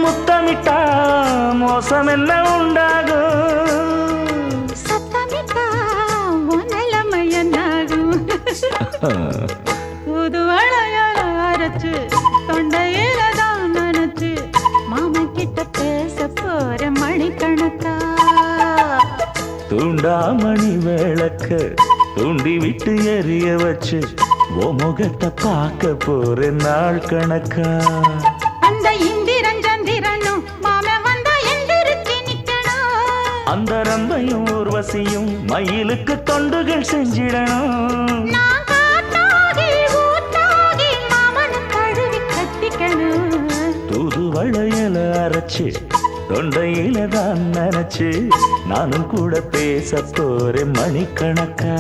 முத்தமிட்டா மோசம் என்ன உண்டாகும்? சத்தமிட்டா நிலைமை என்னாகும்? புது வளையல அரைச்சு தொண்டையில தான் நினைச்சு மாமன் கிட்ட பேச போற மணிக்கணக்கா. தூண்டாமணி விளக்க தூண்டி விட்டு எரிய வச்சு ஓ முகத்தை பார்க்க போற நாள் கணக்கா. அந்த இந்திரன் சந்திரனும் மாமன் வந்தா எந்திரிச்சு நிக்கணும். அந்த ரம்பையும் ஊர்வசியும் மயிலுக்கு தொண்டுகள் செஞ்சிடணும். நான் காத்தாகி ஊத்தாகி மாமனை தழுவி கட்டிக்கணும். தூது வளையல அரைச்சு தொண்டையில தான் நினைச்சு நானும் கூட பேச போறேன் மணிக்கணக்கா.